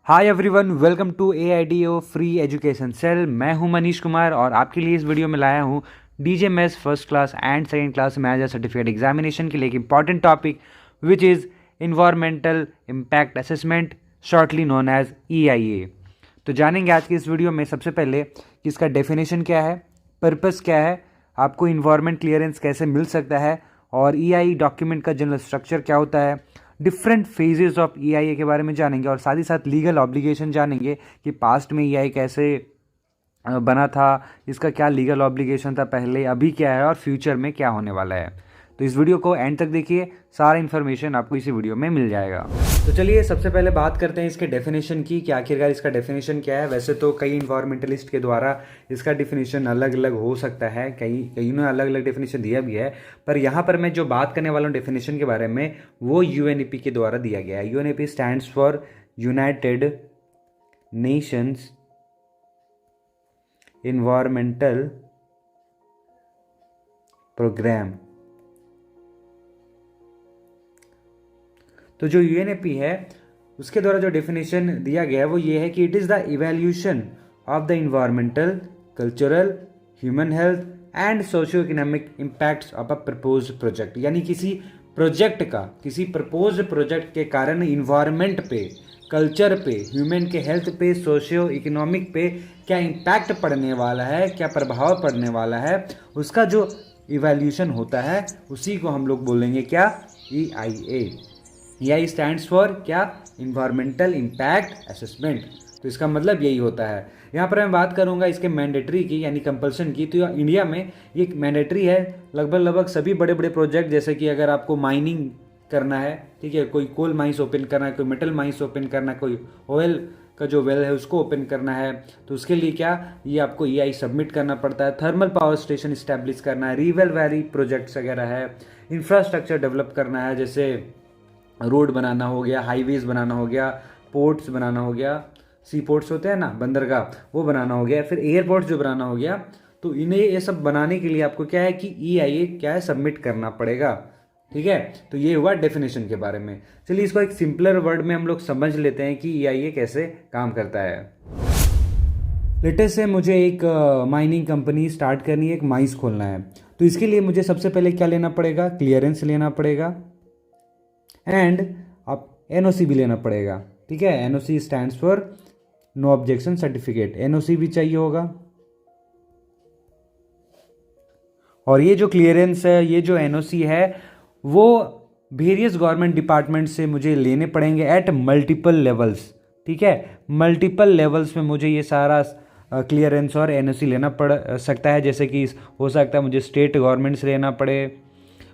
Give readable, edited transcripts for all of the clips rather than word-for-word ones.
Hi everyone, welcome to AIDO free education cell. मैं हूं मनीष कुमार और आपके लिए इस वीडियो में लाया हूं DJMS first class and second class manager certificate examination के लिए एक important topic which is environmental impact assessment, shortly known as EIA। तो जानेंगे आज की इस वीडियो में सबसे पहले कि इसका डेफिनेशन क्या है, पर्पस क्या है, आपको इन्वायरमेंट क्लियरेंस कैसे मिल सकता है और EIA डॉक्यूमेंट का जनरल स्ट्रक्चर क्या होता है, डिफरेंट फेजेस ऑफ EIA के बारे में जानेंगे और साथ ही साथ लीगल ऑब्लिगेशन जानेंगे कि पास्ट में EIA कैसे बना था, इसका क्या लीगल ऑब्लिगेशन था पहले, अभी क्या है और फ्यूचर में क्या होने वाला है। तो इस वीडियो को एंड तक देखिए, सारा इन्फॉर्मेशन आपको इसी वीडियो में मिल जाएगा। तो चलिए सबसे पहले बात करते हैं इसके डेफिनेशन की कि आखिरकार इसका डेफिनेशन क्या है। वैसे तो कई इन्वायरमेंटलिस्ट के द्वारा इसका डेफिनेशन अलग अलग हो सकता है, कई ने अलग अलग डेफिनेशन दिया भी है, पर यहाँ पर मैं जो बात करने वाला हूँ डेफिनेशन के बारे में वो UNEP के द्वारा दिया गया है। UNEP stands for United Nations environmental program. तो जो UNEP है उसके द्वारा जो डेफिनेशन दिया गया है वो ये है कि it is the evaluation of the environmental, cultural, human health and socio economic impacts of a proposed project. यानी किसी प्रोजेक्ट का, किसी प्रपोज्ड प्रोजेक्ट के कारण इन्वायरमेंट पे, कल्चर पे, ह्यूमन के हेल्थ पे, सोशियो इकोनॉमिक पे क्या इम्पैक्ट पड़ने वाला है, क्या प्रभाव पड़ने वाला है, उसका जो इवैल्यूएशन होता है उसी को हम लोग बोलेंगे क्या, EIA। EIA स्टैंड्स फॉर क्या, इन्वायरमेंटल इम्पैक्ट असेसमेंट। तो इसका मतलब यही होता है। यहाँ पर मैं बात करूँगा इसके मैंडेटरी की यानी कंपल्सन की। तो इंडिया में ये मैंडेटरी है लगभग सभी बड़े बड़े प्रोजेक्ट, जैसे कि अगर आपको माइनिंग करना है, ठीक है, कोई कोल माइंस ओपन करना है, कोई मेटल माइंस ओपन करना है, कोई ऑयल का जो वेल है उसको ओपन करना है, तो उसके लिए क्या, ये आपको EIA सबमिट करना पड़ता है। थर्मल पावर स्टेशन इस्टेब्लिश करना है, रिवेल वैली प्रोजेक्ट्स वगैरह है, इंफ्रास्ट्रक्चर डेवलप करना है, जैसे रोड बनाना हो गया, हाईवेज बनाना हो गया, पोर्ट्स बनाना हो गया, सी पोर्ट्स होते हैं ना, बंदरगाह, वो बनाना हो गया, फिर एयरपोर्ट्स जो बनाना हो गया। तो इन्हें ये सब बनाने के लिए आपको क्या है कि EIA क्या है, सबमिट करना पड़ेगा। ठीक है, तो ये हुआ डेफिनेशन के बारे में। चलिए इसको एक सिंपलर वर्ड में हम लोग समझ लेते हैं कि EIA कैसे काम करता है। लेटेस्ट से मुझे एक माइनिंग कंपनी स्टार्ट करनी है, एक माइंस खोलना है, तो इसके लिए मुझे सबसे पहले क्या लेना पड़ेगा, क्लियरेंस लेना पड़ेगा एंड आप NOC भी लेना पड़ेगा। ठीक है, NOC stands for no objection certificate, NOC भी चाहिए होगा। और ये जो क्लियरेंस है, ये जो NOC है, वो वेरियस गवर्नमेंट डिपार्टमेंट से मुझे लेने पड़ेंगे एट मल्टीपल लेवल्स। ठीक है, मल्टीपल लेवल्स में मुझे ये सारा क्लियरेंस और NOC लेना पड़ सकता है। जैसे कि हो सकता है मुझे स्टेट गवर्नमेंट से लेना पड़े,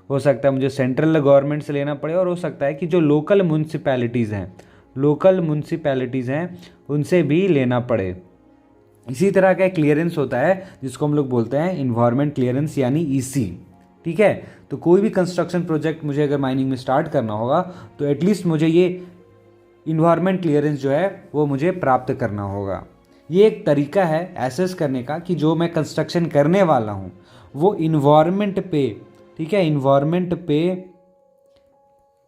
हो सकता है मुझे सेंट्रल गवर्नमेंट से लेना पड़े, और हो सकता है कि जो लोकल म्यूनसिपैलिटीज़ हैं उनसे भी लेना पड़े। इसी तरह का क्लियरेंस होता है जिसको हम लोग बोलते हैं इन्वायरमेंट क्लियरेंस यानी EC। ठीक है, तो कोई भी कंस्ट्रक्शन प्रोजेक्ट मुझे अगर माइनिंग में स्टार्ट करना होगा तो एटलीस्ट मुझे ये इन्वायरमेंट क्लियरेंस जो है वो मुझे प्राप्त करना होगा। ये एक तरीका है एसेस करने का कि जो मैं कंस्ट्रक्शन करने वाला हूँ वो इन्वायरमेंट पे, ठीक है, इन्वायरमेंट पे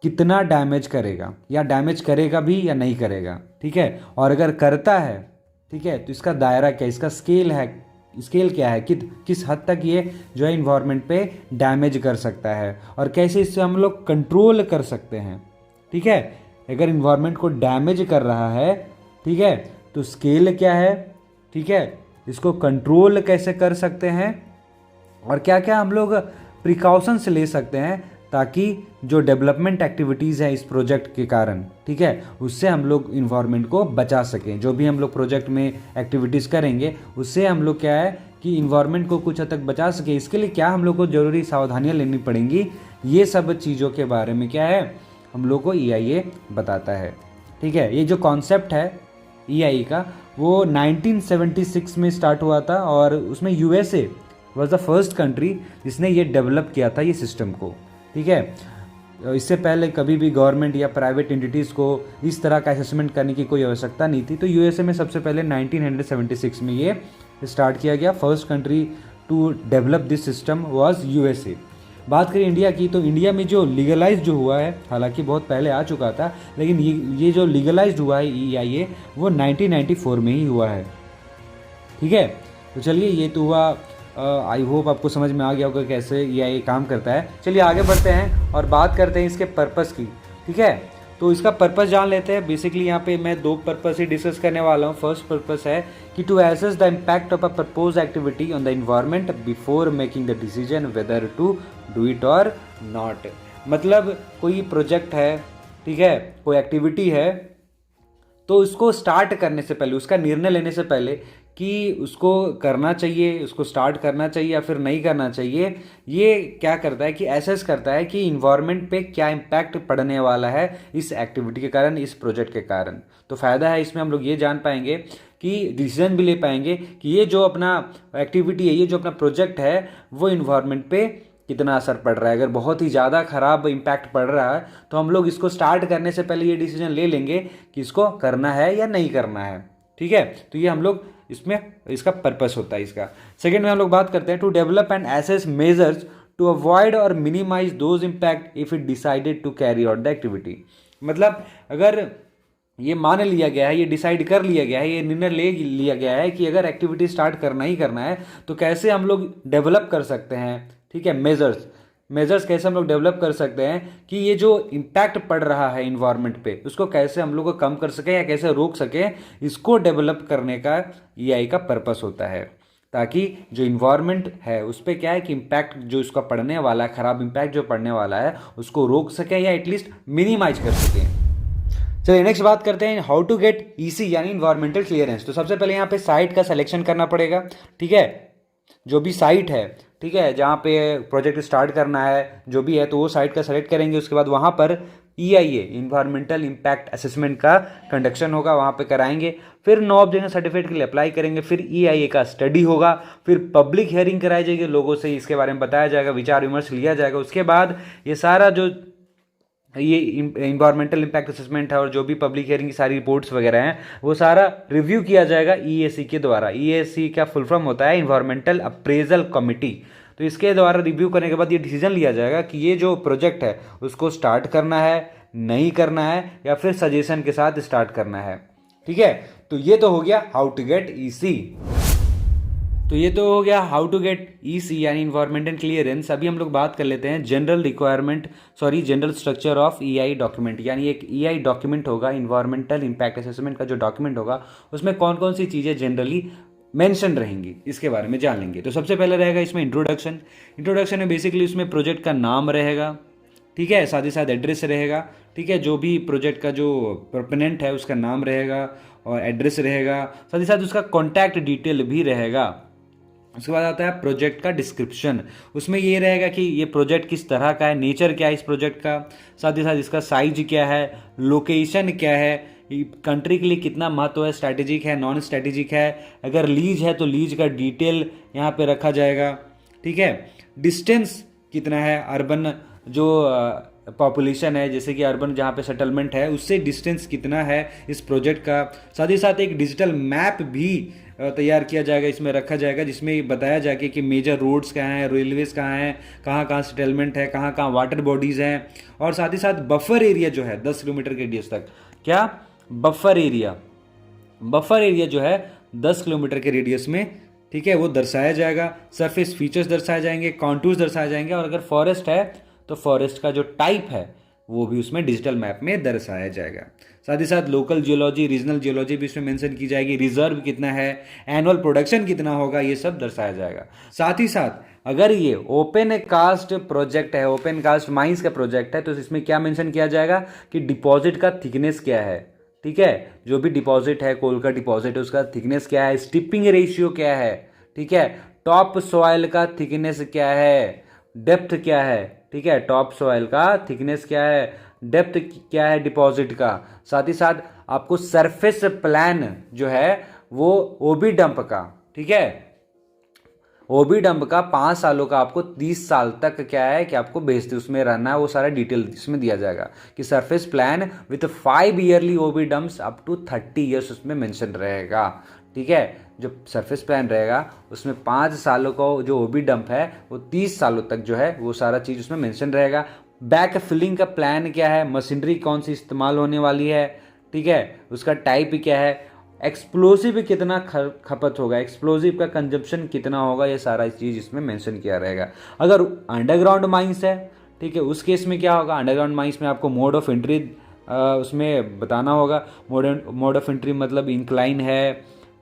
कितना डैमेज करेगा, या डैमेज करेगा भी या नहीं करेगा। ठीक है, और अगर करता है, ठीक है, तो इसका दायरा क्या, इसका स्केल क्या है, किस हद तक ये जो है इन्वायरमेंट पे डैमेज कर सकता है और कैसे इससे हम लोग कंट्रोल कर सकते हैं। ठीक है, अगर इन्वायरमेंट को डैमेज कर रहा है, ठीक है, तो स्केल क्या है, ठीक है, इसको कंट्रोल कैसे कर सकते हैं और क्या क्या हम लोग प्रिकॉशंस ले सकते हैं ताकि जो डेवलपमेंट एक्टिविटीज़ हैं इस प्रोजेक्ट के कारण, ठीक है, उससे हम लोग इन्वायरमेंट को बचा सकें। जो भी हम लोग प्रोजेक्ट में एक्टिविटीज़ करेंगे उससे हम लोग क्या है कि इन्वायरमेंट को कुछ हद तक बचा सके। इसके लिए क्या हम लोग को ज़रूरी सावधानियां लेनी पड़ेंगी, ये सब चीज़ों के बारे में क्या है हम लोग को EIA बताता है। ठीक है, ये जो कॉन्सेप्ट है EIA का वो 1976 में स्टार्ट हुआ था और उसमें USA was the first country जिसने ये डेवलप किया था ये सिस्टम को। ठीक है, इससे पहले कभी भी गवर्नमेंट या प्राइवेट एंटिटीज़ को इस तरह का असेसमेंट करने की कोई आवश्यकता नहीं थी। तो USA में सबसे पहले 1976 में ये स्टार्ट किया गया। First country to develop this system was USA। बात करें इंडिया की, तो इंडिया में जो लीगलाइज जो हुआ है, हालांकि बहुत पहले आ चुका था, लेकिन ये जो लीगलाइज हुआ है EIA वो 1994 में ही हुआ है। ठीक है, तो चलिए ये तो हुआ। आई होप आपको समझ में आ गया होगा कैसे EIA काम करता है। चलिए आगे बढ़ते हैं और बात करते हैं इसके पर्पस की। ठीक है, तो इसका पर्पस जान लेते हैं। बेसिकली यहाँ पे मैं 2 पर्पस ही डिस्कस करने वाला हूँ। फर्स्ट पर्पस है कि to assess the impact of a propose activity on the environment before making the decision whether to do it or not. मतलब कोई प्रोजेक्ट है, ठीक है, कोई एक्टिविटी है, तो उसको स्टार्ट करने से पहले, उसका निर्णय लेने से पहले कि उसको करना चाहिए, उसको स्टार्ट करना चाहिए या फिर नहीं करना चाहिए, ये क्या करता है कि एसेस करता है कि इन्वायरमेंट पे क्या इम्पैक्ट पड़ने वाला है इस एक्टिविटी के कारण, इस प्रोजेक्ट के कारण। तो फ़ायदा है इसमें, हम लोग ये जान पाएंगे कि डिसीजन भी ले पाएंगे कि ये जो अपना एक्टिविटी है, ये जो अपना प्रोजेक्ट है, वो इन्वायरमेंट पे कितना असर पड़ रहा है। अगर बहुत ही ज़्यादा ख़राब इम्पैक्ट पड़ रहा है तो हम लोग इसको स्टार्ट करने से पहले ये डिसीजन ले लेंगे कि इसको करना है या नहीं करना है। ठीक है, तो ये हम लोग इसमें इसका पर्पस होता है इसका। सेकेंड में हम लोग बात करते हैं to develop and assess measures to avoid और minimise those impact if it decided to carry out the activity. मतलब अगर ये मान लिया गया है, ये डिसाइड कर लिया गया है, ये निर्णय ले लिया गया है कि अगर एक्टिविटी स्टार्ट करना ही करना है, तो कैसे हम लोग डेवलप कर सकते हैं। ठीक है, मेजर्स कैसे हम लोग डेवलप कर सकते हैं कि ये जो इम्पैक्ट पड़ रहा है इन्वायरमेंट पे, उसको कैसे हम लोग को कम कर सकें या कैसे रोक सकें, इसको डेवलप करने का EIA का पर्पस होता है। ताकि जो इन्वायरमेंट है उस पर क्या है कि इम्पैक्ट जो इसका पड़ने वाला है, ख़राब इम्पैक्ट जो पड़ने वाला है, उसको रोक सकें या एटलीस्ट मिनिमाइज कर सकें। चलिए नेक्स्ट बात करते हैं हाउ टू गेट EC यानी इन्वायरमेंटल क्लियरेंस। तो सबसे पहले यहाँ पे साइट का सिलेक्शन करना पड़ेगा। ठीक है, जो भी साइट है, ठीक है, जहाँ पे प्रोजेक्ट स्टार्ट करना है जो भी है, तो वो साइट का सेलेक्ट करेंगे। उसके बाद वहाँ पर EIA इन्वायरमेंटल इम्पैक्ट असेसमेंट का कंडक्शन होगा, वहाँ पे कराएंगे। फिर नो ऑब्जेक्शन सर्टिफिकेट के लिए अप्लाई करेंगे। फिर EIA का स्टडी होगा। फिर पब्लिक हियरिंग कराई जाएगी, लोगों से इसके बारे में बताया जाएगा, विचार विमर्श लिया जाएगा। उसके बाद ये सारा जो ये इन्वायरमेंटल इम्पैक्ट असेसमेंट है और जो भी पब्लिक हियरिंग की सारी रिपोर्ट्स वगैरह हैं, वो सारा रिव्यू किया जाएगा EAC के द्वारा। EAC का फुल फॉर्म होता है इन्वायरमेंटल अप्रेजल कमिटी। तो इसके द्वारा रिव्यू करने के बाद ये डिसीजन लिया जाएगा कि ये जो प्रोजेक्ट है उसको स्टार्ट करना है, नहीं करना है, या फिर सजेशन के साथ स्टार्ट करना है। ठीक है, तो ये तो हो गया हाउ टू गेट EC। तो ये तो हो गया हाउ टू गेट EC यानी इन्वायरमेंटल क्लियरेंस। अभी हम लोग बात कर लेते हैं general structure of EI document. यानी एक EI डॉक्यूमेंट होगा, इन्वायरमेंटल इम्पैक्ट असेसमेंट का जो डॉक्यूमेंट होगा, उसमें कौन कौन सी चीज़ें जनरली मेंशन रहेंगी, इसके बारे में जान लेंगे। तो सबसे पहले रहेगा इसमें इंट्रोडक्शन में बेसिकली उसमें प्रोजेक्ट का नाम रहेगा। ठीक है, साथ ही साथ एड्रेस रहेगा। ठीक है, जो भी प्रोजेक्ट का जो प्रोपोनेंट है उसका नाम रहेगा और एड्रेस रहेगा, साथ ही साथ उसका कॉन्टैक्ट डिटेल भी रहेगा। उसके बाद आता है प्रोजेक्ट का डिस्क्रिप्शन। उसमें ये रहेगा कि ये प्रोजेक्ट किस तरह का है, नेचर क्या है इस प्रोजेक्ट का, साथ ही साथ इसका साइज क्या है, लोकेशन क्या है, कंट्री के लिए कितना महत्व है, स्ट्रैटेजिक है, नॉन स्ट्रैटेजिक है, अगर लीज है तो लीज का डिटेल यहाँ पे रखा जाएगा। ठीक है, डिस्टेंस कितना है, अर्बन जो पॉपुलेशन है, जैसे कि अर्बन जहाँ पे सेटलमेंट है उससे डिस्टेंस कितना है इस प्रोजेक्ट का। साथ ही साथ एक डिजिटल मैप भी तैयार किया जाएगा, इसमें रखा जाएगा, जिसमें बताया जाएगा कि मेजर रोड्स कहाँ हैं, रेलवेज़ कहाँ हैं, कहाँ कहाँ सेटलमेंट है, कहाँ कहाँ वाटर बॉडीज़ हैं। और साथ ही साथ बफर एरिया जो है 10 किलोमीटर के रेडियस तक, क्या बफर एरिया जो है 10 किलोमीटर के रेडियस में, ठीक है, वो दर्शाया जाएगा। सरफेस फीचर्स दर्शाए जाएंगे, कॉन्टूर्स दर्शाए जाएंगे, और अगर फॉरेस्ट है तो फॉरेस्ट का जो टाइप है वो भी उसमें डिजिटल मैप में दर्शाया जाएगा। साथ ही साथ लोकल जियोलॉजी, रीजनल जियोलॉजी भी इसमें मेंशन की जाएगी, रिजर्व कितना है, एनुअल प्रोडक्शन कितना होगा, ये सब दर्शाया जाएगा। साथ ही साथ अगर ये ओपन कास्ट प्रोजेक्ट है, ओपन कास्ट माइंस का प्रोजेक्ट है, तो इसमें क्या मेंशन किया जाएगा कि डिपॉजिट का थिकनेस क्या है। ठीक है, जो भी डिपॉजिट है, कोल का डिपॉजिट है, उसका थिकनेस क्या है, स्टिपिंग रेशियो क्या है, ठीक है, टॉप सॉइल का थिकनेस क्या है, डेप्थ क्या है, ठीक है, टॉप सॉइल का थिकनेस क्या है, डेप्थ क्या है डिपॉजिट का। साथ ही साथ आपको सरफेस प्लान जो है वो ओबी डंप का, ठीक है, ओबी डंप का 5 सालों का आपको 30 साल तक क्या है कि आपको बेस्ड उसमें रहना है, वो सारा डिटेल इसमें दिया जाएगा कि surface plan with 5 yearly OB dumps up to 30 years उसमें मेंशन रहेगा। ठीक है, जो सरफेस प्लान रहेगा उसमें 5 सालों का जो ओबी डंप है वो 30 सालों तक जो है वो सारा चीज़ उसमें मेंशन रहेगा। बैक फिलिंग का प्लान क्या है, मशीनरी कौन सी इस्तेमाल होने वाली है, ठीक है, उसका टाइप क्या है, एक्सप्लोसिव कितना खपत होगा, एक्सप्लोसिव का कंजप्शन कितना होगा, ये सारा चीज़ इसमें मेंशन किया रहेगा। अगर अंडरग्राउंड माइंस है, ठीक है, उस केस में क्या होगा, अंडरग्राउंड माइंस में आपको मोड ऑफ एंट्री उसमें बताना होगा। मोड ऑफ एंट्री मतलब इंक्लाइन है,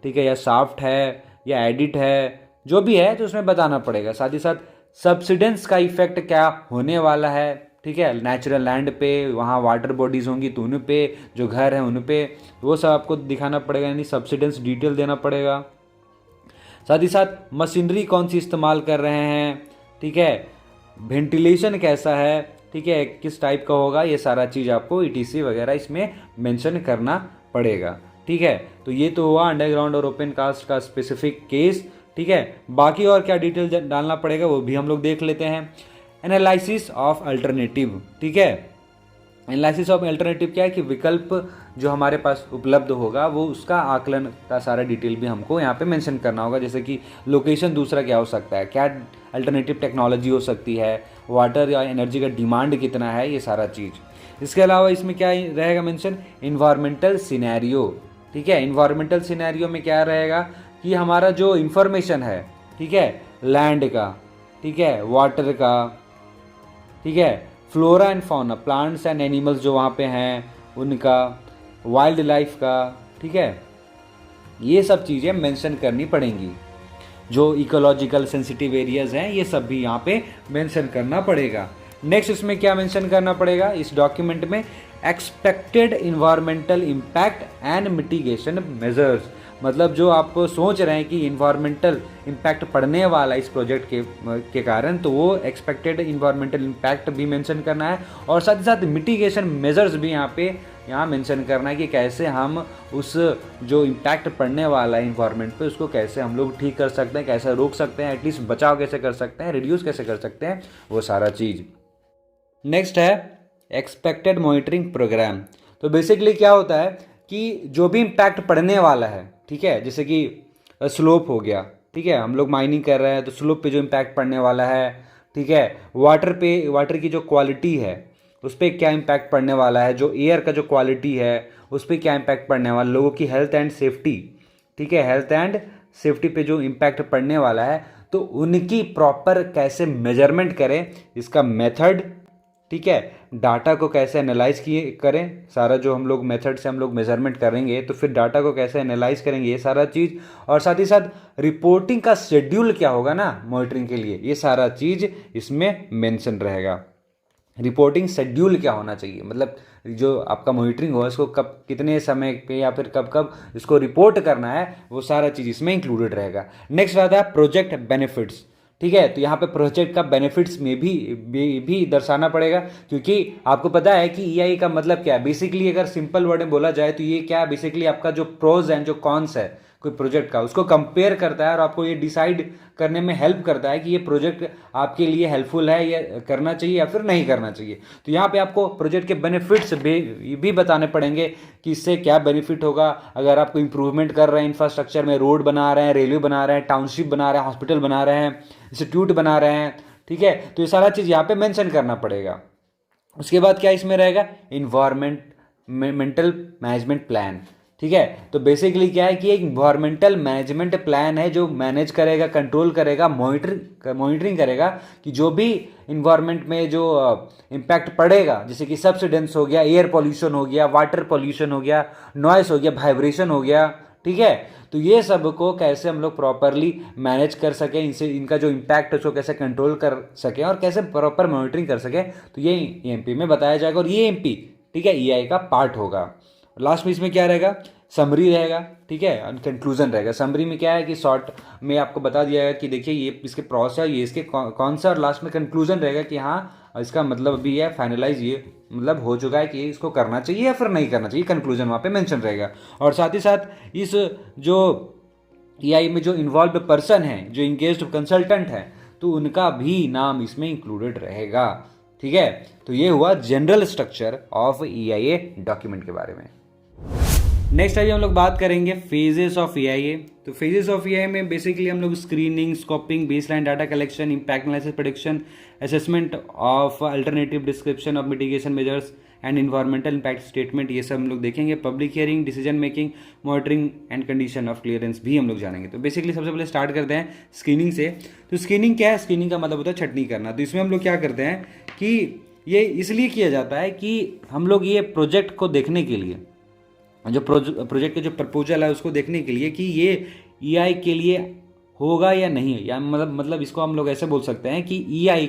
ठीक है, या शाफ्ट है या एडिट है, जो भी है तो उसमें बताना पड़ेगा। साथ ही साथ सब्सिडेंस का इफेक्ट क्या होने वाला है, ठीक है, नेचुरल लैंड पे, वहाँ वाटर बॉडीज़ होंगी तो उन पे, जो घर हैं उन पे, वो सब आपको दिखाना पड़ेगा, यानी सब्सिडेंस डिटेल देना पड़ेगा। साथ ही साथ मशीनरी कौन सी इस्तेमाल कर रहे हैं, ठीक है, वेंटिलेशन कैसा है, ठीक है, किस टाइप का होगा, ये सारा चीज़ आपको ईटीसी वगैरह इसमें मेंशन करना पड़ेगा। ठीक है, तो ये तो हुआ अंडरग्राउंड और ओपन कास्ट का स्पेसिफिक केस। ठीक है, बाकी और क्या डिटेल डालना पड़ेगा वो भी हम लोग देख लेते हैं। एनालिसिस ऑफ अल्टरनेटिव, ठीक है, एनालिसिस ऑफ अल्टरनेटिव क्या है कि विकल्प जो हमारे पास उपलब्ध होगा वो उसका आकलन का सारा डिटेल भी हमको यहाँ पे मेंशन करना होगा। जैसे कि लोकेशन दूसरा क्या हो सकता है, क्या अल्टरनेटिव टेक्नोलॉजी हो सकती है, वाटर या एनर्जी का डिमांड कितना है, ये सारा चीज़। इसके अलावा इसमें क्या रहेगा मेंशन, इन्वायरमेंटल सिनेरियो। ठीक है, इन्वायरमेंटल सिनेरियो में क्या रहेगा कि हमारा जो इंफॉर्मेशन है, ठीक है, लैंड का, ठीक है, वाटर का, ठीक है, flora and fauna, plants and animals जो वहाँ पे हैं उनका, वाइल्ड लाइफ का, ठीक है, ये सब चीज़ें मेंशन करनी पड़ेंगी। जो इकोलॉजिकल सेंसिटिव एरियाज हैं ये सब भी यहाँ पे मेंशन करना पड़ेगा। नेक्स्ट इसमें क्या मेंशन करना पड़ेगा इस डॉक्यूमेंट में, expected environmental impact and mitigation measures. मतलब जो आप सोच रहे हैं कि इन्वायरमेंटल इम्पैक्ट पड़ने वाला इस प्रोजेक्ट के कारण, तो वो एक्सपेक्टेड इन्वायरमेंटल इम्पैक्ट भी मेंशन करना है, और साथ ही साथ मिटिगेशन मेजर्स भी यहाँ मेंशन करना है कि कैसे हम उस जो इम्पैक्ट पड़ने वाला है इन्वायरमेंट पे उसको कैसे हम लोग ठीक कर सकते हैं, कैसे रोक सकते हैं, एटलीस्ट बचाव कैसे कर सकते हैं, रिड्यूस कैसे कर सकते हैं, वो सारा चीज़। नेक्स्ट है एक्सपेक्टेड मॉनिटरिंग प्रोग्राम। तो बेसिकली क्या होता है कि जो भी इम्पैक्ट पड़ने वाला है, ठीक है, जैसे कि स्लोप हो गया, ठीक है, हम लोग माइनिंग कर रहे हैं तो स्लोप पे जो इम्पैक्ट पड़ने वाला है, ठीक है, वाटर पे, वाटर की जो क्वालिटी है उस पर क्या इम्पैक्ट पड़ने वाला है, जो एयर का जो क्वालिटी है उस पर क्या इम्पैक्ट पड़ने वाला, लोगों की हेल्थ एंड सेफ्टी, ठीक है, हेल्थ एंड सेफ्टी पे जो इम्पैक्ट पड़ने वाला है, तो उनकी प्रॉपर कैसे मेजरमेंट करें, इसका मेथड, ठीक है, डाटा को कैसे एनालाइज किए करें, सारा जो हम लोग मेथड से हम लोग मेजरमेंट करेंगे तो फिर डाटा को कैसे एनालाइज करेंगे, ये सारा चीज़, और साथ ही साथ रिपोर्टिंग का शेड्यूल क्या होगा ना मॉनिटरिंग के लिए, ये सारा चीज़ इसमें मेंशन रहेगा। रिपोर्टिंग शेड्यूल क्या होना चाहिए, मतलब जो आपका मॉनिटरिंग हो इसको कब, कितने समय पे या फिर कब कब इसको रिपोर्ट करना है, वो सारा चीज़ इसमें इंक्लूडेड रहेगा। नेक्स्ट आता है प्रोजेक्ट बेनिफिट्स। ठीक है, तो यहाँ पे प्रोजेक्ट का बेनिफिट्स में भी दर्शाना पड़ेगा, क्योंकि आपको पता है कि ईआई का मतलब क्या है। बेसिकली अगर सिंपल वर्ड में बोला जाए तो ये क्या है, बेसिकली आपका जो प्रोज एंड जो कॉन्स है कोई प्रोजेक्ट का, उसको कंपेयर करता है और आपको ये डिसाइड करने में हेल्प करता है कि ये प्रोजेक्ट आपके लिए हेल्पफुल है, या करना चाहिए या फिर नहीं करना चाहिए। तो यहाँ पे आपको प्रोजेक्ट के बेनिफिट्स भी बताने पड़ेंगे कि इससे क्या बेनिफिट होगा। अगर आपको इंप्रूवमेंट कर रहे हैं इंफ्रास्ट्रक्चर में, रोड बना रहे हैं, रेलवे बना रहे हैं, टाउनशिप बना रहे हैं, हॉस्पिटल बना रहे हैं, इंस्टीट्यूट बना रहे हैं, ठीक है, तो ये सारा चीज़ यहाँ पे मेंशन करना पड़ेगा। उसके बाद क्या इसमें रहेगा, इन्वायरमेंटल मैनेजमेंट प्लान। ठीक है, तो बेसिकली क्या है कि एक इन्वायरमेंटल मैनेजमेंट प्लान है जो मैनेज करेगा, कंट्रोल करेगा, मॉनिटरिंग करेगा कि जो भी इन्वायरमेंट में जो इम्पैक्ट पड़ेगा, जैसे कि सब्सिडेंस हो गया, एयर पॉल्यूशन हो गया, वाटर पॉल्यूशन हो गया, नॉइस हो गया, वाइब्रेशन हो गया, ठीक है, तो ये सब को कैसे हम लोग प्रॉपरली मैनेज कर सकें, इनसे इनका जो इम्पैक्ट है उसको कैसे कंट्रोल कर सकें और कैसे प्रॉपर मॉनिटरिंग कर सकें, तो ये ईएमपी में बताया जाएगा। और ये एमपी, ठीक है, ईआई का पार्ट होगा। लास्ट में इसमें क्या रहेगा, समरी रहेगा, ठीक है, और कंक्लूजन रहेगा। समरी में क्या है कि शॉर्ट में आपको बता दिया है कि देखिए ये इसके प्रोसेस है, ये इसके कौन सा, और लास्ट में कंक्लूजन रहेगा कि हाँ इसका मतलब भी है फाइनलाइज, ये मतलब हो चुका है कि इसको करना चाहिए या फिर नहीं करना चाहिए, कंक्लूजन वहाँ पे मेंशन रहेगा। और साथ ही साथ इस जो ईआई में जो इन्वॉल्व पर्सन है, जो इंगेज्ड कंसल्टेंट है, तो उनका भी नाम इसमें इंक्लूडेड रहेगा। ठीक है, तो ये हुआ general structure of EIA document के बारे में। नेक्स्ट अभी हम लोग बात करेंगे फेजेस ऑफ ईआईए। तो फेजेस ऑफ ईआईए में बेसिकली हम लोग screening, scoping, baseline data collection, impact analysis, prediction, assessment of alternative, description of mitigation measures and environmental impact statement, ये सब हम लोग देखेंगे। Public hearing, decision making, monitoring and condition of clearance भी हम लोग जानेंगे। तो बेसिकली सबसे पहले स्टार्ट करते हैं स्क्रीनिंग से। तो स्क्रीनिंग क्या है? स्क्रीनिंग का मतलब होता है छटनी करना। तो इसमें हम लोग क्या करते हैं कि ये इसलिए किया जाता है कि हम लोग ये प्रोजेक्ट को देखने के लिए, जो प्रोजेक्ट का जो प्रपोजल है उसको देखने के लिए कि ये ईआई के लिए होगा या नहीं, या मतलब इसको हम लोग ऐसे बोल सकते हैं कि ईआई,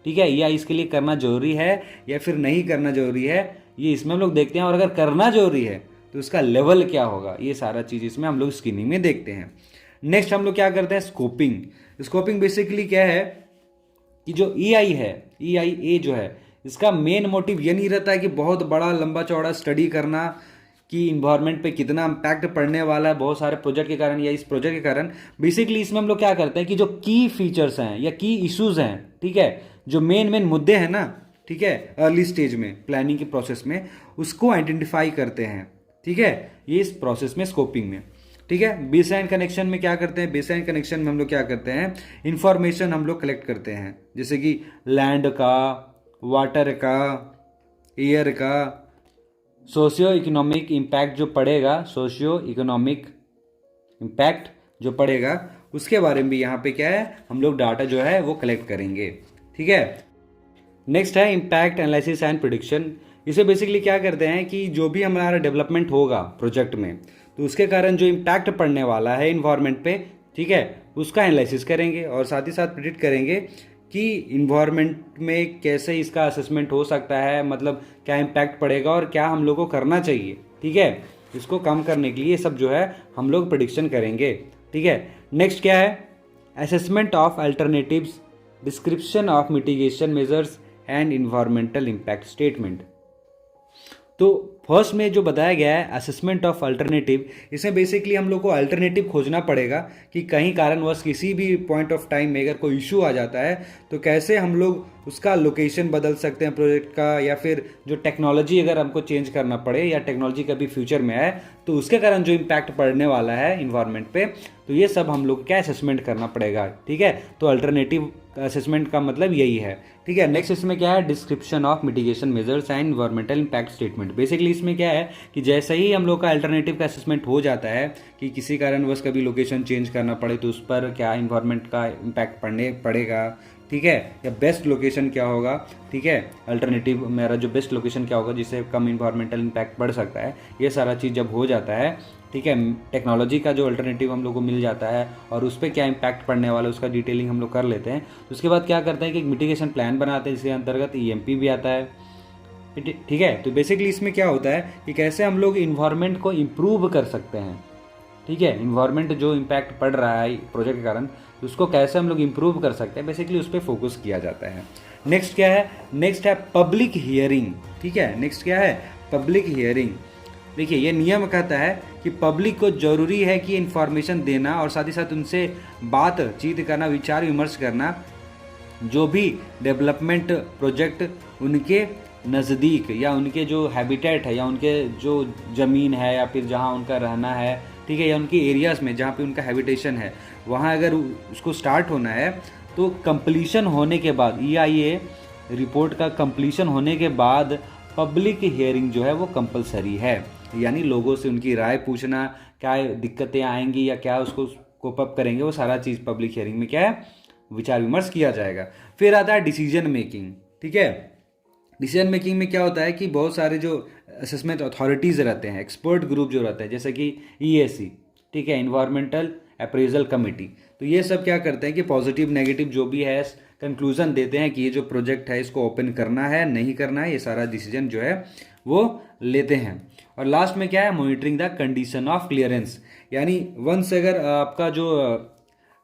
ठीक है, ईआई इसके लिए करना जरूरी है या फिर नहीं करना जरूरी है, ये इसमें हम लोग देखते हैं। और अगर करना जरूरी है तो उसका लेवल क्या होगा, ये सारा चीज़ इसमें हम लोग स्क्रीनिंग में देखते हैं। नेक्स्ट हम लोग क्या करते हैं? स्कोपिंग। स्कोपिंग बेसिकली क्या है कि जो ईआई है, ईआईए जो है, इसका मेन मोटिव ये नहीं रहता है कि बहुत बड़ा लंबा चौड़ा स्टडी करना कि इन्वायरमेंट पे कितना इम्पैक्ट पड़ने वाला है बहुत सारे प्रोजेक्ट के कारण या इस प्रोजेक्ट के कारण। बेसिकली इसमें हम लोग क्या करते हैं कि जो की फीचर्स हैं या की इश्यूज हैं, ठीक है, जो मेन मुद्दे हैं ना, ठीक है, अर्ली स्टेज में प्लानिंग के प्रोसेस में, उसको आइडेंटिफाई करते हैं। ठीक है, ये इस प्रोसेस में, स्कोपिंग में। ठीक है, बेसलाइन कनेक्शन में क्या करते हैं? बेसलाइन कनेक्शन में हम लोग क्या करते हैं? इंफॉर्मेशन हम लोग कलेक्ट करते हैं, जैसे कि लैंड का, वाटर का, एयर का, सोशियो इकोनॉमिक इम्पैक्ट जो पड़ेगा, सोशियो इकोनॉमिक इम्पैक्ट जो पड़ेगा उसके बारे में भी यहाँ पे क्या है, हम लोग डाटा जो है वो कलेक्ट करेंगे। ठीक है, नेक्स्ट है इम्पैक्ट एनालिसिस एंड प्रेडिक्शन। इसे बेसिकली क्या करते हैं कि जो भी हमारा डेवलपमेंट होगा प्रोजेक्ट में, तो उसके कारण जो इम्पैक्ट पड़ने वाला है इन्वायरमेंट पे, ठीक है, उसका एनालिसिस करेंगे और साथ ही साथ प्रिडिक्ट करेंगे कि इन्वायरमेंट में कैसे इसका असेसमेंट हो सकता है, मतलब क्या इम्पैक्ट पड़ेगा और क्या हम लोग को करना चाहिए। ठीक है, इसको कम करने के लिए सब जो है हम लोग प्रेडिक्शन करेंगे। ठीक है, नेक्स्ट क्या है? Assessment of alternatives, description of mitigation measures and environmental impact statement. तो फर्स्ट में जो बताया गया है असेसमेंट ऑफ अल्टरनेटिव, इसमें बेसिकली हम लोग को अल्टरनेटिव खोजना पड़ेगा कि कहीं कारणवश किसी भी पॉइंट ऑफ टाइम में अगर कोई इशू आ जाता है तो कैसे हम लोग उसका लोकेशन बदल सकते हैं प्रोजेक्ट का, या फिर जो टेक्नोलॉजी अगर हमको चेंज करना पड़े या टेक्नोलॉजी कभी फ्यूचर में आए तो उसके कारण जो इम्पैक्ट पड़ने वाला है इन्वायरमेंट पे, तो ये सब हम लोग क्या असेसमेंट करना पड़ेगा। ठीक है, तो अल्टरनेटिव असेसमेंट का मतलब यही है। ठीक है, नेक्स्ट इसमें क्या है? Description of mitigation measures and environmental impact statement. Basically इसमें क्या है कि जैसे ही हम लोग का अल्टरनेटिव का असेसमेंट हो जाता है कि किसी कारणवश कभी लोकेशन चेंज करना पड़े तो उस पर क्या इन्वायरमेंट का इम्पैक्ट पड़ेगा, ठीक है, या बेस्ट लोकेशन क्या होगा, ठीक है, अल्टरनेटिव मेरा जो बेस्ट लोकेशन क्या होगा जिससे कम इन्वायरमेंटल इम्पैक्ट बढ़ सकता है, ये सारा चीज़ जब हो जाता है, ठीक है, टेक्नोलॉजी का जो अल्टरनेटिव हम लोग को मिल जाता है और उस पर क्या इम्पैक्ट पड़ने वाला है उसका डिटेलिंग हम लोग कर लेते हैं। तो उसके बाद क्या करते हैं कि एक मिटिगेशन प्लान बनाते हैं जिसके अंतर्गत ईएमपी भी आता है। ठीक है, तो बेसिकली इसमें क्या होता है कि कैसे हम लोग इन्वायरमेंट को इम्प्रूव कर सकते हैं। ठीक है, इन्वायरमेंट जो इम्पैक्ट पड़ रहा है प्रोजेक्ट के कारण उसको कैसे हम लोग इम्प्रूव कर सकते हैं, बेसिकली उस पर फोकस किया जाता है। नेक्स्ट क्या है? नेक्स्ट है पब्लिक हियरिंग। ठीक है, नेक्स्ट क्या है? Public hearing. देखिए, ये नियम कहता है कि पब्लिक को जरूरी है कि इन्फॉर्मेशन देना और साथ ही साथ उनसे बातचीत करना, विचार विमर्श करना, जो भी डेवलपमेंट प्रोजेक्ट उनके नज़दीक या उनके जो हैबिटेट है या उनके जो ज़मीन है या फिर जहाँ उनका रहना है, ठीक है, या उनके एरियाज़ में जहाँ पे उनका हैबिटेशन है, वहाँ अगर उसको स्टार्ट होना है तो कंप्लीशन होने के बाद, ईआईए रिपोर्ट का कंप्लीशन होने के बाद पब्लिक हियरिंग जो है वो कंपलसरी है। यानी लोगों से उनकी राय पूछना, क्या दिक्कतें आएंगी या क्या उसको कोप अप करेंगे, वो सारा चीज़ पब्लिक हियरिंग में क्या है, विचार विमर्श किया जाएगा। फिर आता है डिसीजन मेकिंग। ठीक है, डिसीजन मेकिंग में क्या होता है कि बहुत सारे जो असेसमेंट अथॉरिटीज़ रहते हैं, एक्सपर्ट ग्रुप जो रहते हैं, जैसे कि ईएसी, ठीक है, इन्वायरमेंटल अप्रेजल कमेटी, तो ये सब क्या करते हैं कि पॉजिटिव नेगेटिव जो भी है कंक्लूजन देते हैं कि ये जो प्रोजेक्ट है इसको ओपन करना है नहीं करना है, ये सारा डिसीजन जो है वो लेते हैं। और लास्ट में क्या है? Monitoring the condition of clearance. यानी वंस अगर आपका जो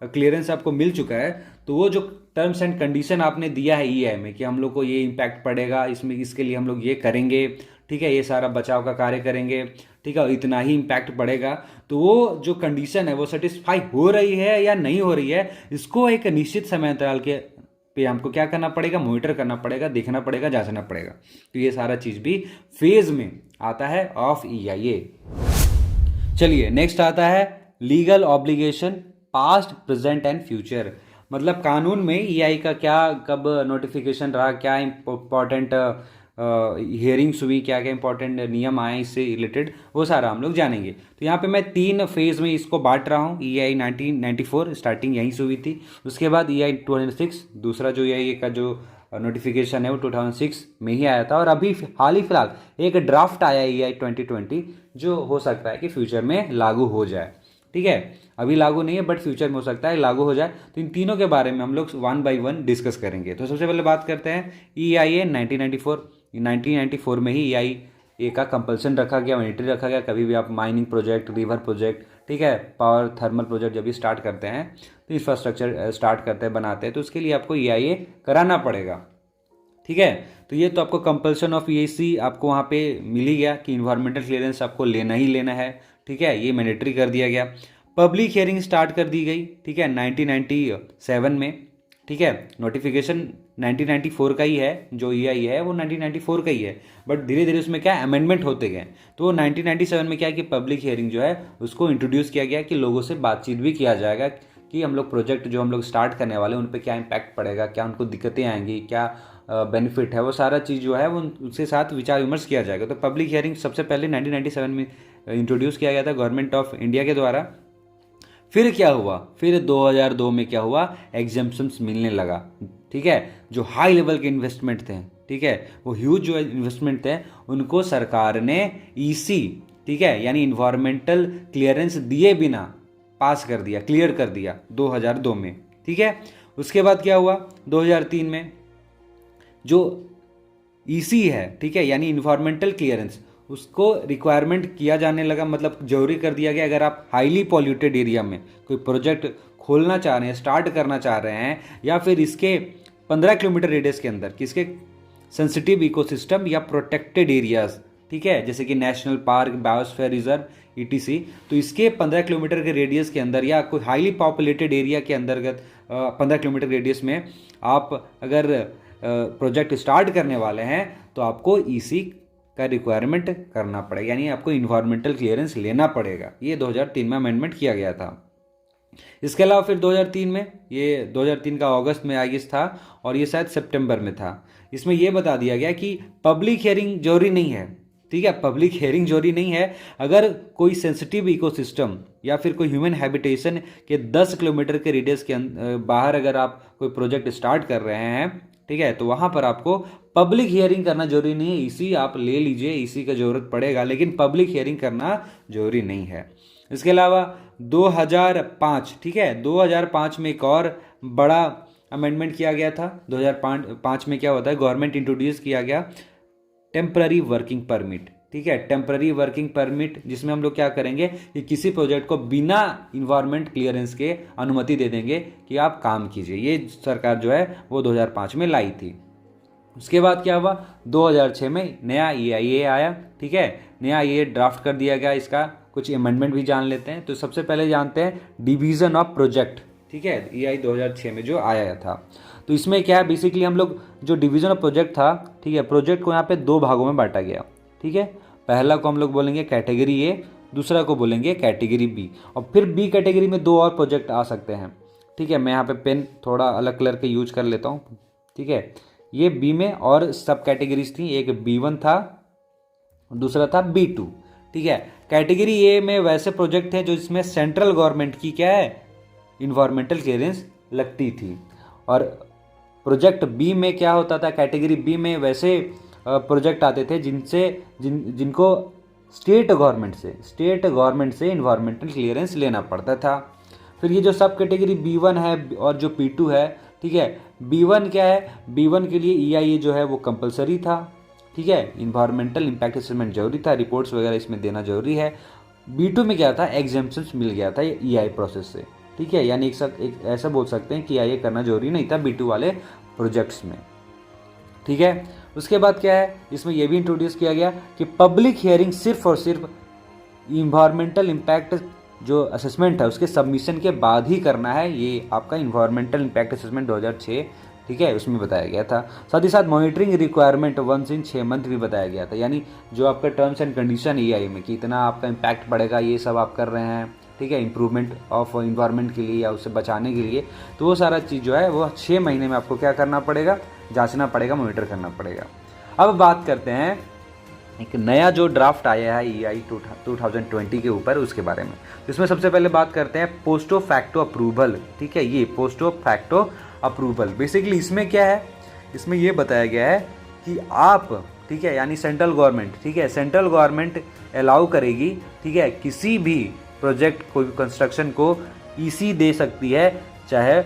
क्लियरेंस आपको मिल चुका है तो वो जो टर्म्स एंड कंडीशन आपने दिया है ईआई में कि हम लोग को ये इम्पैक्ट पड़ेगा, इसमें इसके लिए हम लोग ये करेंगे, ठीक है, ये सारा बचाव का कार्य करेंगे, ठीक है, इतना ही इम्पैक्ट पड़ेगा, तो वो जो कंडीशन है वो सेटिस्फाई हो रही है या नहीं हो रही है, इसको एक निश्चित समय अंतराल के पे हमको क्या करना पड़ेगा, मॉनिटर करना पड़ेगा, देखना पड़ेगा, जांचना पड़ेगा। तो ये सारा चीज़ भी फेज में आता है ऑफ EIA। चलिए नेक्स्ट आता है legal obligation past present and future. मतलब कानून में EI का क्या कब नोटिफिकेशन रहा, क्या इंपॉर्टेंट हियरिंग्स हुई, क्या क्या इंपॉर्टेंट नियम आए इससे रिलेटेड, वो सारा हम लोग जानेंगे। तो यहाँ पे मैं 3 फेज में इसको बांट रहा हूँ। EI 1994 स्टार्टिंग यहीं से हुई थी, उसके बाद EI 2006 दूसरा जो EI का जो नोटिफिकेशन है वो 2006 में ही आया था, और अभी हाल ही फिलहाल एक ड्राफ्ट आया EI 2020 जो हो सकता है कि फ्यूचर में लागू हो जाए। ठीक है, अभी लागू नहीं है बट फ्यूचर में हो सकता है लागू हो जाए। तो इन तीनों के बारे में हम लोग 1 by 1 डिस्कस करेंगे। तो सबसे पहले बात करते हैं EIA 1994 में ही EIA का कंपल्सन रखा गया, मैंडेटरी रखा गया। कभी भी आप माइनिंग प्रोजेक्ट, रिवर प्रोजेक्ट, ठीक है, पावर थर्मल प्रोजेक्ट जब भी स्टार्ट करते हैं, तो इंफ्रास्ट्रक्चर स्टार्ट करते हैं, बनाते हैं, तो उसके लिए आपको EIA कराना पड़ेगा। ठीक है, तो ये तो आपको कंपल्सन ऑफ EIC आपको वहाँ पे मिल ही गया कि इन्वायरमेंटल क्लियरेंस आपको लेना ही लेना है। ठीक है, ये मैंडेटरी कर दिया गया। पब्लिक हियरिंग स्टार्ट कर दी गई, ठीक है, 1997 में। ठीक है, नोटिफिकेशन 1994 का ही है, जो EI है वो 1994 का ही है, बट धीरे धीरे उसमें क्या अमेंडमेंट होते गए। तो 1997 में क्या है कि पब्लिक हियरिंग जो है उसको इंट्रोड्यूस किया गया कि लोगों से बातचीत भी किया जाएगा कि हम लोग प्रोजेक्ट जो हम लोग स्टार्ट करने वाले हैं उन पर क्या इम्पैक्ट पड़ेगा, क्या उनको दिक्कतें आएंगी, क्या बेनिफिट है, वो सारा चीज़ जो है वो उसके साथ विचार विमर्श किया जाएगा। तो पब्लिक हियरिंग सबसे पहले 1997 में इंट्रोड्यूस किया गया था गवर्नमेंट ऑफ इंडिया के द्वारा। फिर क्या हुआ, फिर 2002 में क्या हुआ, एग्जेम्पशंस मिलने लगा। ठीक है, जो हाई लेवल के इन्वेस्टमेंट थे, ठीक है, वो ह्यूज जो इन्वेस्टमेंट थे उनको सरकार ने EC, ठीक है, यानी इन्वायरमेंटल क्लियरेंस दिए बिना पास कर दिया, क्लियर कर दिया 2002 में। ठीक है, उसके बाद क्या हुआ, 2003 में जो EC है, ठीक है, यानी इन्वायरमेंटल क्लियरेंस, उसको रिक्वायरमेंट किया जाने लगा, मतलब जरूरी कर दिया गया। अगर आप हाईली पॉल्यूटेड एरिया में कोई प्रोजेक्ट खोलना चाह रहे हैं, स्टार्ट करना चाह रहे हैं, या फिर इसके 15 किलोमीटर रेडियस के अंदर किसके सेंसिटिव इकोसिस्टम या प्रोटेक्टेड एरियाज, ठीक है, जैसे कि national park, biosphere reserve, ETC, तो इसके 15 किलोमीटर के रेडियस के अंदर या कोई हाईली पॉपुलेटेड एरिया के अंतर्गत 15 किलोमीटर रेडियस में आप अगर प्रोजेक्ट स्टार्ट करने वाले हैं तो आपको EC का रिक्वायरमेंट करना पड़ेगा, यानी आपको इन्वायरमेंटल क्लियरेंस लेना पड़ेगा। ये 2003 में अमेंडमेंट किया गया था। इसके अलावा फिर 2003 में, ये 2003 का अगस्त में आईएस था और ये शायद सितंबर में था, इसमें यह बता दिया गया कि पब्लिक हियरिंग जरूरी नहीं है। ठीक है, पब्लिक हियरिंग जरूरी नहीं है अगर कोई सेंसिटिव इकोसिस्टम या फिर कोई ह्यूमन हैबिटेशन के 10 किलोमीटर के रेडियस के बाहर अगर आप कोई प्रोजेक्ट स्टार्ट कर रहे हैं, ठीक है, तो वहाँ पर आपको पब्लिक हियरिंग करना जरूरी नहीं है। EC आप ले लीजिए, EC का जरूरत पड़ेगा, लेकिन पब्लिक हियरिंग करना जरूरी नहीं है। इसके अलावा 2005, ठीक है, 2005 में एक और बड़ा अमेंडमेंट किया गया था। 2005 में क्या होता है, गवर्नमेंट इंट्रोड्यूस किया गया टेम्पररी वर्किंग परमिट। ठीक है, टेम्पररी वर्किंग परमिट, जिसमें हम लोग क्या करेंगे कि किसी प्रोजेक्ट को बिना इन्वायरमेंट क्लियरेंस के अनुमति दे देंगे कि आप काम कीजिए। ये सरकार जो है वो 2005 में लाई थी। उसके बाद क्या हुआ, 2006 में नया EIA आया। ठीक है, नया EIA ड्राफ्ट कर दिया गया, इसका कुछ अमेंडमेंट भी जान लेते हैं। तो सबसे पहले जानते हैं डिवीज़न ऑफ प्रोजेक्ट। ठीक है, EI 2006 में जो आया था, तो इसमें क्या है, बेसिकली हम लोग जो डिवीज़न ऑफ प्रोजेक्ट था, ठीक है, प्रोजेक्ट को यहाँ पे 2 भागों में बांटा गया। ठीक है, पहला को हम लोग बोलेंगे कैटेगरी A, दूसरा को बोलेंगे कैटेगरी B, और फिर B कैटेगरी में 2 और प्रोजेक्ट आ सकते हैं। ठीक है, मैं यहाँ पे पेन थोड़ा अलग कलर के यूज कर लेता हूँ। ठीक है, ये B में और सब कैटेगरीज थी, एक B1 था, दूसरा था B2। ठीक है, कैटेगरी A में वैसे प्रोजेक्ट हैं जो इसमें सेंट्रल गवर्नमेंट की क्या है, इन्वायरमेंटल क्लियरेंस लगती थी। और प्रोजेक्ट B में क्या होता था, कैटेगरी B में वैसे प्रोजेक्ट आते थे जिनको स्टेट गवर्नमेंट से इन्वायरमेंटल क्लियरेंस लेना पड़ता था। फिर ये जो सब कैटेगरी B1 है और जो B2 है, ठीक है, B1 क्या है, B1 के लिए EIA जो है वो कंपलसरी था। ठीक है, इन्वायरमेंटल इम्पैक्ट असेसमेंट जरूरी था, रिपोर्ट्स वगैरह इसमें देना जरूरी है। B2 में क्या था, एग्जेम्पशंस मिल गया था EI प्रोसेस से। ठीक है, यानी एक ऐसा बोल सकते हैं कि EIA करना जरूरी नहीं था B2 वाले प्रोजेक्ट्स में। ठीक है, उसके बाद क्या है, इसमें यह भी इंट्रोड्यूस किया गया कि पब्लिक हियरिंग सिर्फ और सिर्फ इन्वायरमेंटल इम्पैक्ट जो असेसमेंट है उसके सबमिशन के बाद ही करना है। ये आपका इन्वायरमेंटल इम्पैक्ट असेसमेंट 2006, ठीक है, उसमें बताया गया था। साथ ही साथ monitoring requirement once in 6 month भी बताया गया था, यानी जो आपका टर्म्स एंड कंडीशन EI में कि इतना आपका इम्पैक्ट पड़ेगा, ये सब आप कर रहे हैं, ठीक है, इंप्रूवमेंट ऑफ इन्वायरमेंट के लिए या उससे बचाने के लिए, तो वो सारा चीज़ जो है वो 6 महीने में आपको क्या करना पड़ेगा, जांचना पड़ेगा, मॉनिटर करना पड़ेगा। अब बात करते हैं एक नया जो ड्राफ्ट आया है EI 2020 के ऊपर, उसके बारे में। इसमें सबसे पहले बात करते हैं पोस्टो फैक्टो अप्रूवल, ठीक है, ये पोस्टो फैक्टो अप्रूवल। बेसिकली इसमें क्या है, इसमें ये बताया गया है कि आप, ठीक है, यानी सेंट्रल गवर्नमेंट, ठीक है, सेंट्रल गवर्नमेंट अलाउ करेगी, ठीक है, किसी भी प्रोजेक्ट को, कंस्ट्रक्शन को EC दे सकती है, चाहे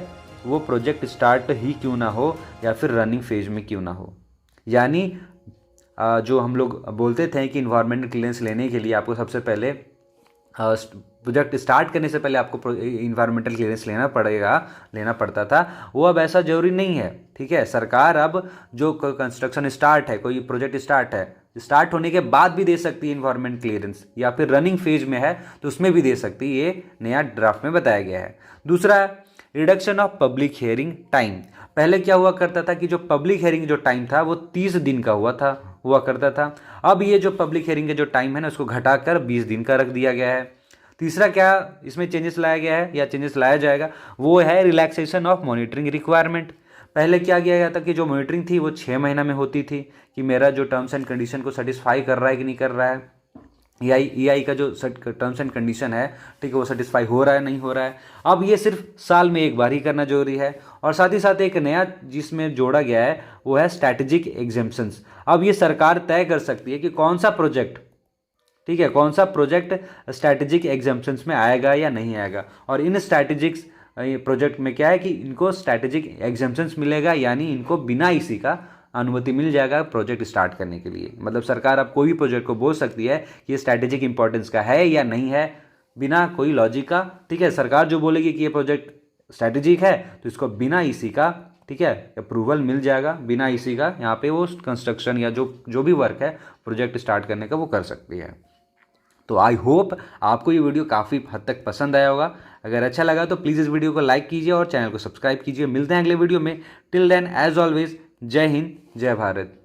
वो प्रोजेक्ट स्टार्ट ही क्यों ना हो या फिर रनिंग फेज में क्यों ना हो। यानी जो हम लोग बोलते थे कि इन्वायरमेंटल क्लियरेंस लेने के लिए आपको सबसे पहले प्रोजेक्ट स्टार्ट करने से पहले आपको इन्वायरमेंटल क्लियरेंस लेना पड़ता था, वो अब ऐसा ज़रूरी नहीं है, ठीक है। सरकार अब जो कंस्ट्रक्शन स्टार्ट है, कोई प्रोजेक्ट स्टार्ट होने के बाद भी दे सकती है इन्वायरमेंट क्लियरेंस, या फिर रनिंग फेज में है तो उसमें भी दे सकती है, ये नया ड्राफ्ट में बताया गया है। दूसरा, reduction of public hearing time. पहले क्या हुआ करता था कि जो पब्लिक हियरिंग जो टाइम था वो 30 दिन का हुआ करता था। अब ये जो पब्लिक हियरिंग का जो टाइम है ना, उसको घटाकर 20 दिन का रख दिया गया है। तीसरा क्या इसमें चेंजेस लाया गया है या चेंजेस लाया जाएगा, वो है रिलैक्सेशन ऑफ मॉनिटरिंग रिक्वायरमेंट। पहले क्या किया गया था कि जो मॉनिटरिंग थी वो 6 महीना में होती थी कि मेरा जो टर्म्स एंड कंडीशन को सेटिस्फाई कर रहा है कि नहीं कर रहा है, EI का जो टर्म्स एंड कंडीशन है, ठीक है, वो सेटिस्फाई हो रहा है नहीं हो रहा है। अब ये सिर्फ साल में एक बार ही करना जरूरी है। और साथ ही साथ एक नया जिसमें जोड़ा गया है वो है स्ट्रैटेजिक एग्जेम्पशंस। अब ये सरकार तय कर सकती है कि कौन सा प्रोजेक्ट, ठीक है, कौन सा प्रोजेक्ट स्ट्रैटेजिक एग्जेम्पशंस में आएगा या नहीं आएगा। और इन स्ट्रैटेजिक प्रोजेक्ट में क्या है कि इनको स्ट्रैटेजिक एग्जेम्पशंस मिलेगा, यानी इनको बिना इसी का अनुमति मिल जाएगा प्रोजेक्ट स्टार्ट करने के लिए। मतलब सरकार अब कोई भी प्रोजेक्ट को बोल सकती है कि ये स्ट्रैटेजिक इंपॉर्टेंस का है या नहीं है, बिना कोई लॉजिक का, ठीक है। सरकार जो बोलेगी कि ये प्रोजेक्ट स्ट्रैटेजिक है तो इसको बिना इसी का, ठीक है, अप्रूवल मिल जाएगा, बिना इसी का यहाँ पे वो कंस्ट्रक्शन या जो भी वर्क है प्रोजेक्ट स्टार्ट करने का वो कर सकती है। तो आई होप आपको ये वीडियो काफ़ी हद तक पसंद आया होगा। अगर अच्छा लगा तो प्लीज़ इस वीडियो को लाइक कीजिए और चैनल को सब्सक्राइब कीजिए। मिलते हैं अगले वीडियो में। टिल देन एज ऑलवेज, जय हिंद, जय भारत।